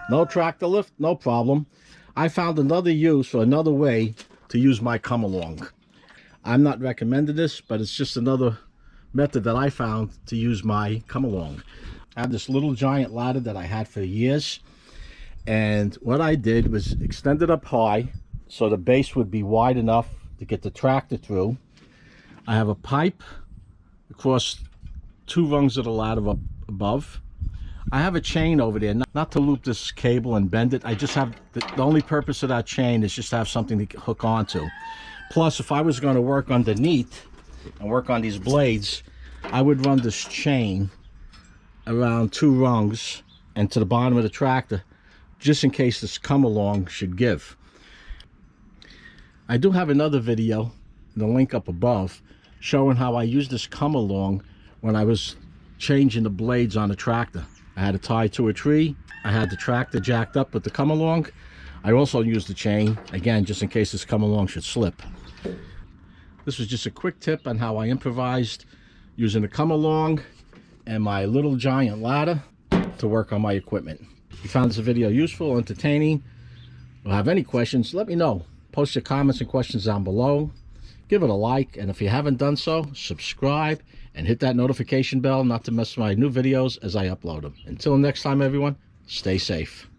No tractor lift, no problem. I found another use or another way to use my come along. I'm not recommending this, but it's just another method that I found to use my come along. I have this little giant ladder that I had for years, and what I did was extend it up high so the base would be wide enough to get the tractor through. I have a pipe across 2 rungs of the ladder up above. I have a chain over there, not to loop this cable and bend it. I just have the only purpose of that chain is just to have something to hook onto. Plus, if I was going to work underneath and work on these blades, I would run this chain around 2 rungs and to the bottom of the tractor, just in case this come along should give. I do have another video, the link up above, showing how I used this come along when I was changing the blades on the tractor. I had it tied to a tree. I had the tractor jacked up with the come along. I also used the chain, again, just in case this come along should slip. This was just a quick tip on how I improvised using the come along and my little giant ladder to work on my equipment. If you found this video useful, entertaining, or have any questions, let me know. Post your comments and questions down below. Give it a like, and if you haven't done so, subscribe and hit that notification bell not to miss my new videos as I upload them. Until next time, everyone, stay safe.